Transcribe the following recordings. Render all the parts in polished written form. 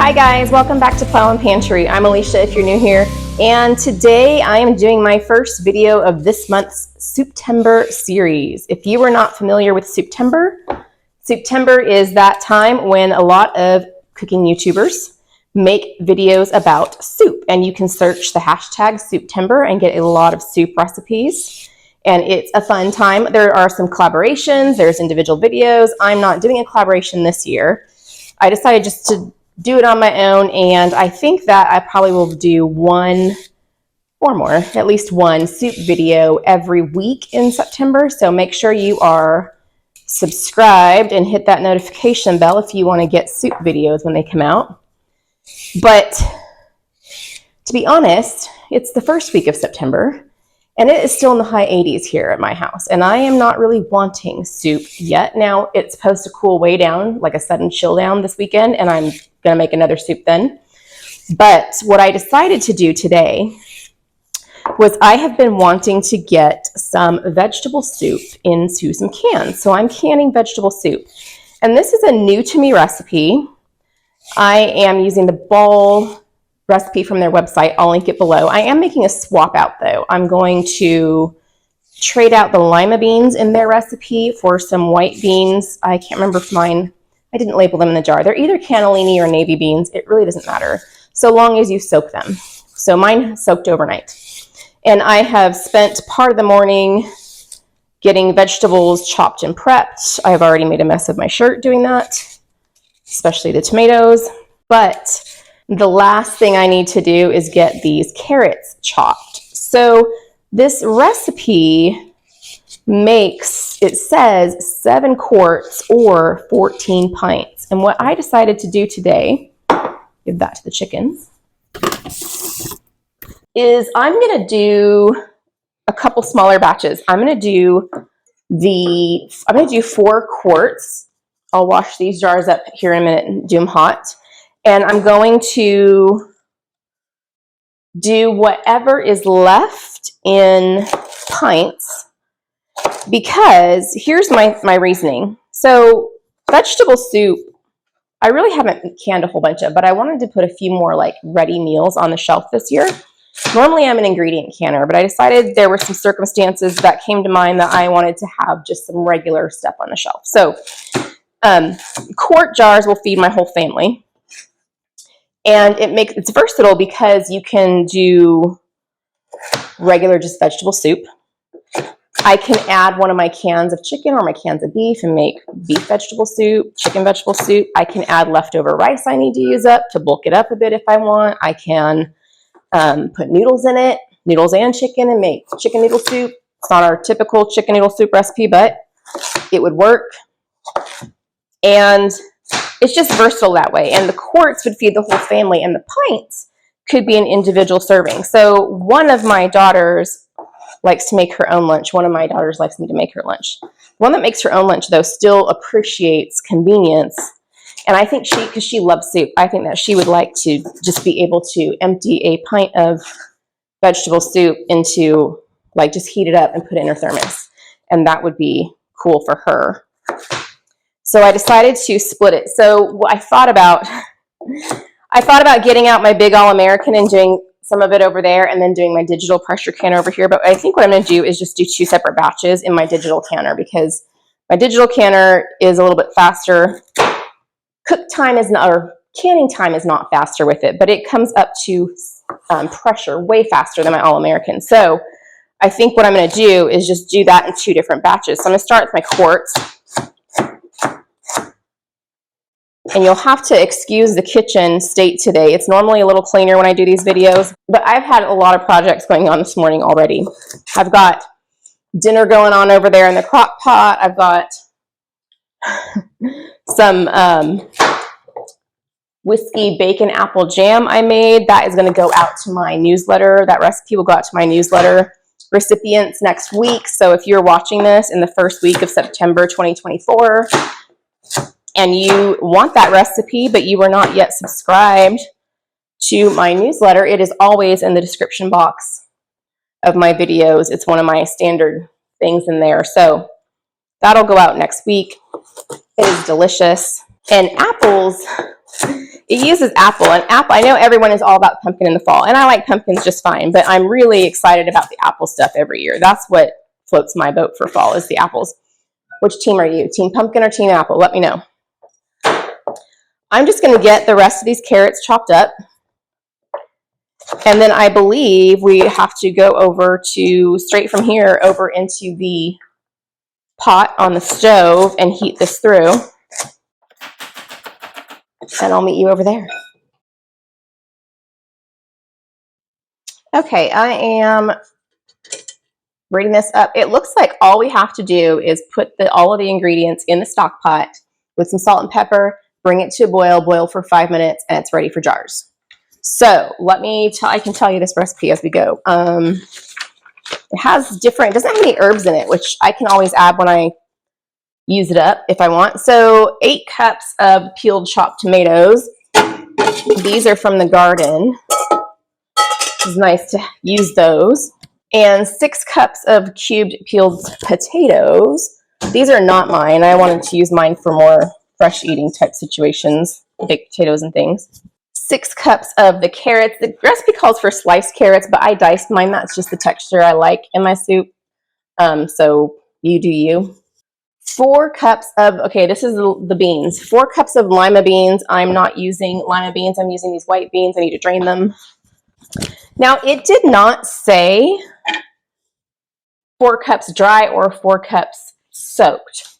Hi guys, welcome back to Plow and Pantry. I'm Alicia if you're new here, and today I am doing my first video of this month's Souptember series. If you are not familiar with Souptember, Souptember is that time when a lot of cooking YouTubers make videos about soup, and you can search the hashtag Souptember and get a lot of soup recipes. And it's a fun time. There are some collaborations, there's individual videos. I'm not doing a collaboration this year. I decided just to do it on my own, and I think that I probably will do one or more, at least one soup video every week in September. So make sure you are subscribed and hit that notification bell if you want to get soup videos when they come out. But to be honest, it's the first week of September, and it is still in the high 80s here at my house, and I am not really wanting soup yet. Now, it's supposed to cool way down, like a sudden chill down this weekend, and I'm gonna make another soup then. But what I decided to do today was I have been wanting to get some vegetable soup into some cans. So I'm canning vegetable soup. And this is a new to me recipe. I am using the ball recipe from their website. I'll link it below. I am making a swap out though. I'm going to trade out the lima beans in their recipe for some white beans. I can't remember if mine, I didn't label them in the jar. They're either cannellini or navy beans. It really doesn't matter, so long as you soak them. So mine soaked overnight. And I have spent part of the morning getting vegetables chopped and prepped. I've already made a mess of my shirt doing that, especially the tomatoes. But the last thing I need to do is get these carrots chopped. So this recipe makes, it says 7 quarts or 14 pints. And what I decided to do today, give that to the chickens, is I'm gonna do a couple smaller batches. I'm gonna do 4 quarts. I'll wash these jars up here in a minute and do them hot. And I'm going to do whatever is left in pints, because here's my reasoning. So vegetable soup, I really haven't canned a whole bunch of, but I wanted to put a few more like ready meals on the shelf this year. Normally I'm an ingredient canner, but I decided there were some circumstances that came to mind that I wanted to have just some regular stuff on the shelf. So quart jars will feed my whole family. And it's versatile because you can do regular just vegetable soup. I can add one of my cans of chicken or my cans of beef and make beef vegetable soup, chicken vegetable soup. I can add leftover rice I need to use up to bulk it up a bit if I want. I can put noodles in it, noodles and chicken, and make chicken noodle soup. It's not our typical chicken noodle soup recipe, but it would work. And it's just versatile that way. And the quarts would feed the whole family, and the pints could be an individual serving. So one of my daughters likes to make her own lunch. One of my daughters likes me to make her lunch. The one that makes her own lunch, though, still appreciates convenience. And I think because she loves soup, I think that she would like to just be able to empty a pint of vegetable soup into, like, just heat it up and put it in her thermos. And that would be cool for her. So I decided to split it. So I thought about getting out my big All-American and doing some of it over there, and then doing my digital pressure canner over here. But I think what I'm going to do is just do 2 separate batches in my digital canner, because my digital canner is a little bit faster. Cook time is not, or canning time is not faster with it, but it comes up to pressure way faster than my All-American. So I think what I'm going to do is just do that in 2 different batches. So I'm going to start with my quarts. And you'll have to excuse the kitchen state today. It's normally a little cleaner when I do these videos, but I've had a lot of projects going on this morning already. I've got dinner going on over there in the crock pot. I've got some whiskey bacon apple jam I made. That is going to go out to my newsletter. That recipe will go out to my newsletter recipients next week. So if you're watching this in the first week of September 2024, and you want that recipe, but you are not yet subscribed to my newsletter, it is always in the description box of my videos. It's one of my standard things in there. So that'll go out next week. It is delicious. And apples It uses apple, and apple, I know everyone is all about pumpkin in the fall, and I like pumpkins just fine, but I'm really excited about the apple stuff every year. That's what floats my boat for fall, is the apples. Which team are you? Team pumpkin or team apple? Let me know. I'm just going to get the rest of these carrots chopped up. And then I believe we have to go over to, straight from here, over into the pot on the stove and heat this through. And I'll meet you over there. Okay, I am reading this up. It looks like all we have to do is put all of the ingredients in the stock pot with some salt and pepper, bring it to a boil, boil for 5 minutes, and it's ready for jars. So I can tell you this recipe as we go. It doesn't have any herbs in it, which I can always add when I use it up if I want. So 8 cups of peeled chopped tomatoes. These are from the garden. It's nice to use those. And 6 cups of cubed peeled potatoes. These are not mine. I wanted to use mine for more fresh eating type situations, baked potatoes and things. 6 cups of the carrots. The recipe calls for sliced carrots, but I diced mine. That's just the texture I like in my soup. So you do you. 4 cups of, okay, this is the beans. 4 cups of lima beans. I'm not using lima beans. I'm using these white beans. I need to drain them. Now, it did not say 4 cups dry or 4 cups soaked.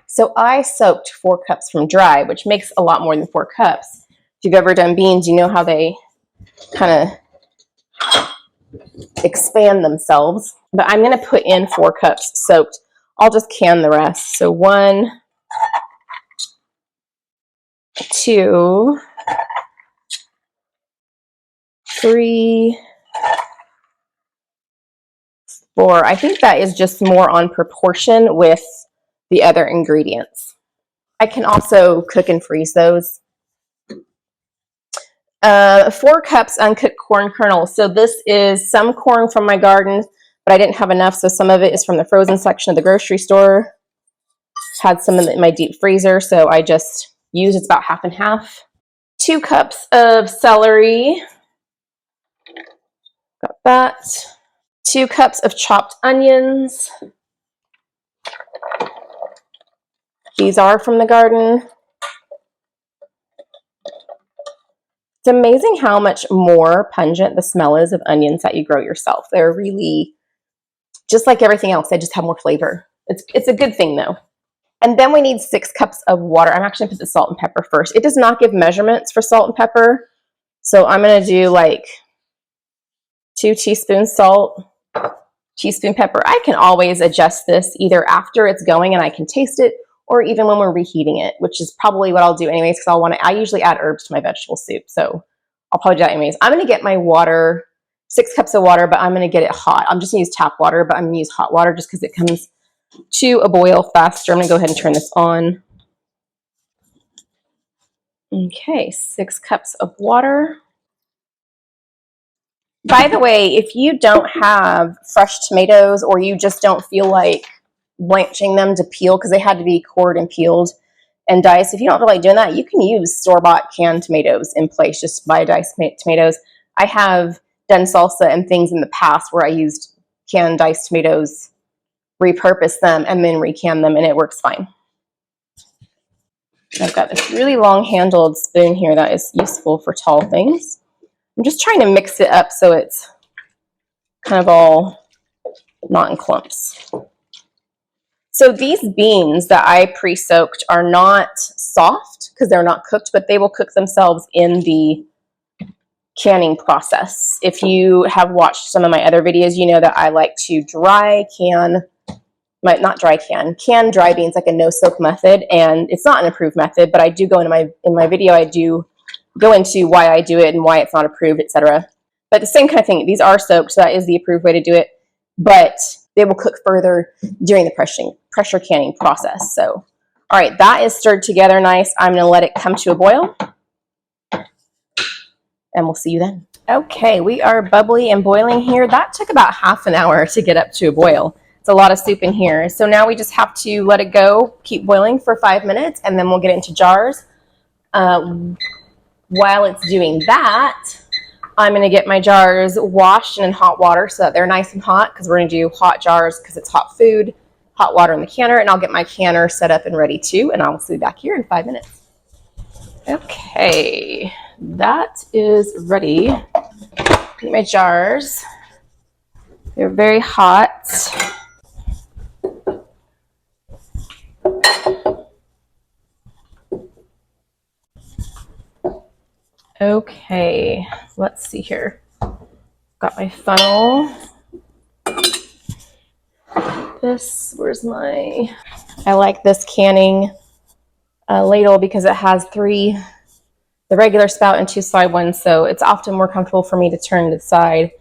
So I soaked 4 cups from dry, which makes a lot more than 4 cups. If you've ever done beans, you know how they kind of expand themselves. But I'm going to put in 4 cups soaked. I'll just can the rest. So 1, 2, 3, 4. I think that is just more on proportion with the other ingredients. I can also cook and freeze those. 4 cups uncooked corn kernels. So this is some corn from my garden, but I didn't have enough, so some of it is from the frozen section of the grocery store. Had some in my deep freezer, so I just used, it's about half and half. 2 cups of celery. Got that. 2 cups of chopped onions. These are from the garden. It's amazing how much more pungent the smell is of onions that you grow yourself. They're really, just like everything else, they just have more flavor. It's a good thing though. And then we need 6 cups of water. I'm actually going to put the salt and pepper first. It does not give measurements for salt and pepper. So I'm going to do like 2 teaspoons salt, teaspoon pepper. I can always adjust this either after it's going and I can taste it, or even when we're reheating it, which is probably what I'll do anyways, because I usually add herbs to my vegetable soup. So I'll probably do that anyways. I'm going to get my water, 6 cups of water, but I'm going to get it hot. I'm just going to use tap water, but I'm going to use hot water just because it comes to a boil faster. I'm going to go ahead and turn this on. Okay, 6 cups of water. By the way, if you don't have fresh tomatoes or you just don't feel like blanching them to peel because they had to be cored and peeled and diced, if you don't feel like doing that, you can use store-bought canned tomatoes in place. Just buy diced tomatoes. I have done salsa and things in the past where I used canned diced tomatoes, repurpose them, and then recan them, and it works fine. I've got this really long-handled spoon here that is useful for tall things. I'm just trying to mix it up so it's kind of all not in clumps. So these beans that I pre-soaked are not soft because they're not cooked, but they will cook themselves in the canning process. If you have watched some of my other videos, you know that I like to can dry beans like a no-soak method, and it's not an approved method, but I do go into in my video, I do go into why I do it and why it's not approved, etc. But the same kind of thing. These are soaked, so that is the approved way to do it, but they will cook further during the pressure canning process. So, all right, that is stirred together nice. I'm going to let it come to a boil, and we'll see you then. Okay, we are bubbly and boiling here. That took about half an hour to get up to a boil. It's a lot of soup in here. So now we just have to let it go, keep boiling for 5 minutes, and then we'll get it into jars. while it's doing that, I'm going to get my jars washed and in hot water so that they're nice and hot, because we're going to do hot jars because it's hot food, hot water in the canner, and I'll get my canner set up and ready too, and I'll see you back here in 5 minutes. Okay, that is ready. Get my jars. They're very hot. Okay, let's see here. Got my funnel. I like this canning ladle because it has the regular spout and 2 side ones, so it's often more comfortable for me to turn to the side,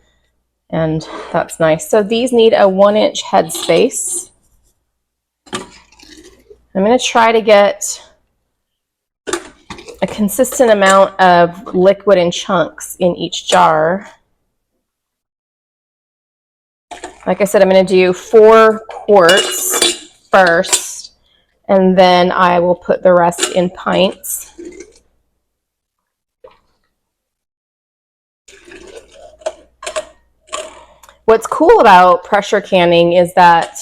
and that's nice. So these need a 1-inch head space. I'm going to try to get a consistent amount of liquid in chunks in each jar. Like I said, I'm going to do 4 quarts first, and then I will put the rest in pints. What's cool about pressure canning is that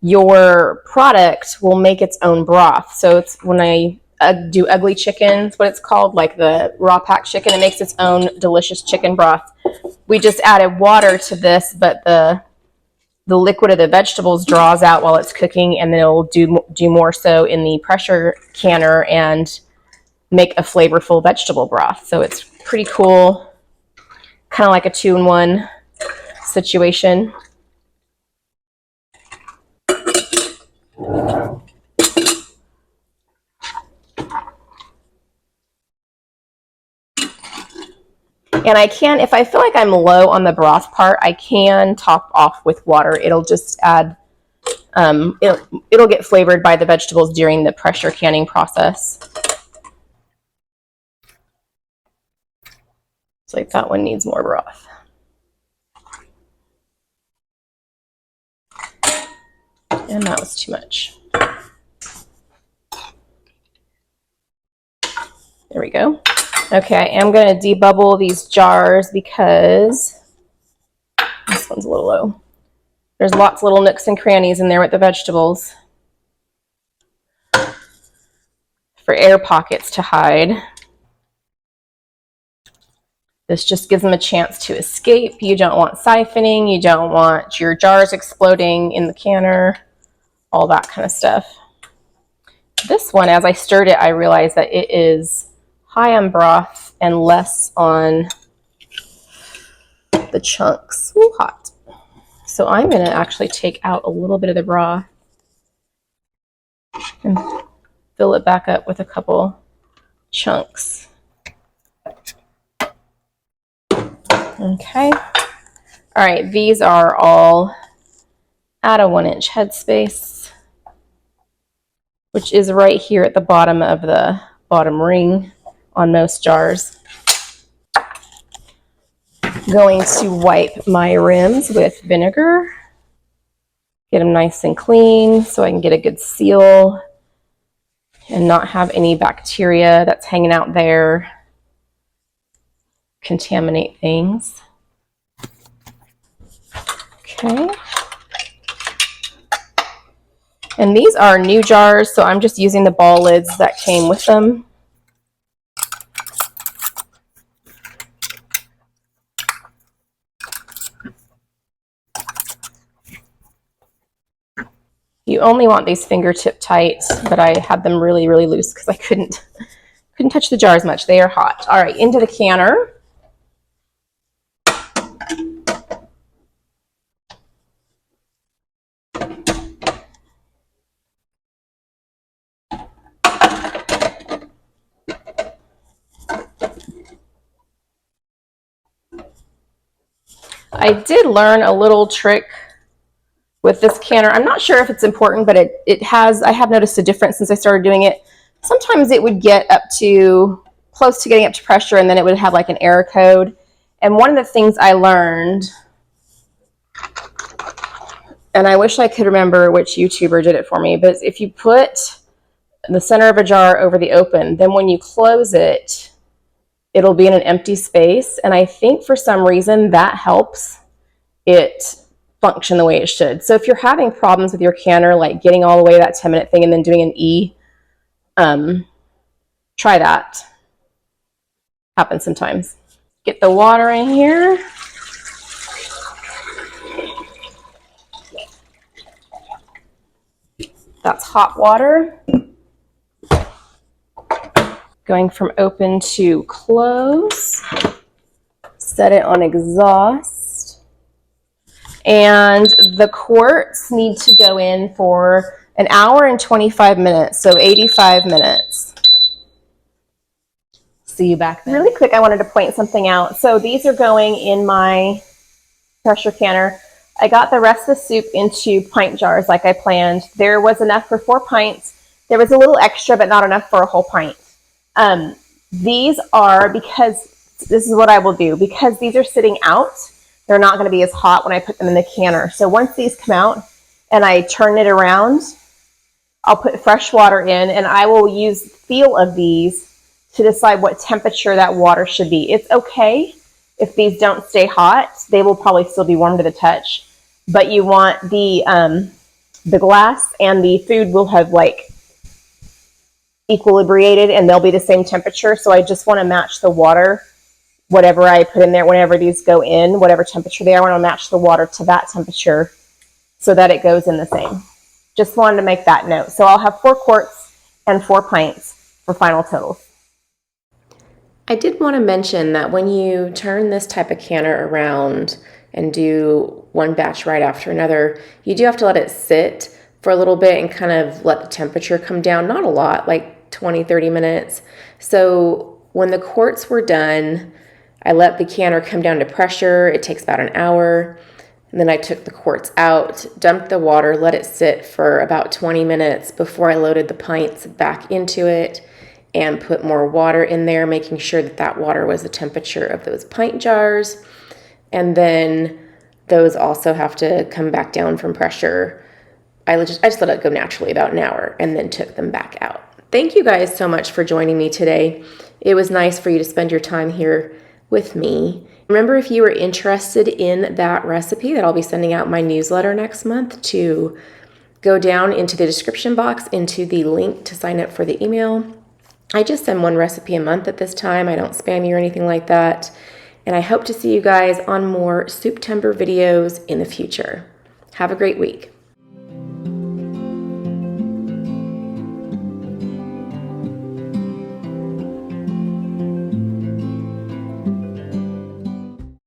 your product will make its own broth. So it's when I do ugly chickens, what it's called, like the raw pack chicken, it makes its own delicious chicken broth. We just added water to this, but the liquid of the vegetables draws out while it's cooking, and then it'll do more so in the pressure canner and make a flavorful vegetable broth. So it's pretty cool, kind of like a 2-in-1 situation. And I can, if I feel like I'm low on the broth part, I can top off with water. It'll just add, it'll get flavored by the vegetables during the pressure canning process. It's like that one needs more broth. And that was too much. There we go. Okay, I am going to debubble these jars because this one's a little low. There's lots of little nooks and crannies in there with the vegetables for air pockets to hide. This just gives them a chance to escape. You don't want siphoning. You don't want your jars exploding in the canner, all that kind of stuff. This one, as I stirred it, I realized that it is high on broth and less on the chunks. Ooh, hot. So I'm going to actually take out a little bit of the broth and fill it back up with a couple chunks. Okay. All right, these are all at a 1-inch headspace, which is right here at the bottom of the bottom ring on most jars. Going to wipe my rims with vinegar, get them nice and clean so I can get a good seal and not have any bacteria that's hanging out there contaminate things. Okay. And these are new jars, so I'm just using the ball lids that came with them. You only want these fingertip tight, but I had them really, really loose because I couldn't touch the jars much. They are hot. All right, into the canner. I did learn a little trick with this canner. I'm not sure if it's important, but I have noticed a difference since I started doing it. Sometimes it would get up to close to getting up to pressure, and then it would have like an error code. And one of the things I learned, and I wish I could remember which YouTuber did it for me, but if you put the center of a jar over the open, then when you close it, it'll be in an empty space. And I think for some reason that helps it function the way it should. So if you're having problems with your canner, like getting all the way to that 10-minute thing and then doing an E, try that. Happens sometimes. Get the water in here. That's hot water. Going from open to close. Set it on exhaust. And the quarts need to go in for an hour and 25 minutes, so 85 minutes. See you back then. Really quick, I wanted to point something out. So these are going in my pressure canner. I got the rest of the soup into pint jars like I planned. There was enough for 4 pints. There was a little extra, but not enough for a whole pint. These are, because this is what I will do, because these are sitting out, they're not going to be as hot when I put them in the canner. So once these come out and I turn it around, I'll put fresh water in, and I will use the feel of these to decide what temperature that water should be. It's okay if these don't stay hot. They will probably still be warm to the touch. But you want the glass and the food will have like equilibrated, and they'll be the same temperature. So I just want to match the water, whatever I put in there, whenever these go in, whatever temperature they are, I want to match the water to that temperature so that it goes in the same. Just wanted to make that note. So I'll have 4 quarts and 4 pints for final totals. I did want to mention that when you turn this type of canner around and do one batch right after another, you do have to let it sit for a little bit and kind of let the temperature come down. Not a lot, like 20, 30 minutes. So when the quarts were done, I let the canner come down to pressure. It takes about an hour. And then I took the quarts out, dumped the water, let it sit for about 20 minutes before I loaded the pints back into it and put more water in there, making sure that that water was the temperature of those pint jars. And then those also have to come back down from pressure. I just let it go naturally about an hour and then took them back out. Thank you guys so much for joining me today. It was nice for you to spend your time here with me. Remember, if you are interested in that recipe that I'll be sending out my newsletter next month, to go down into the description box into the link to sign up for the email. I just send 1 recipe a month at this time. I don't spam you or anything like that. And I hope to see you guys on more Souptember videos in the future. Have a great week.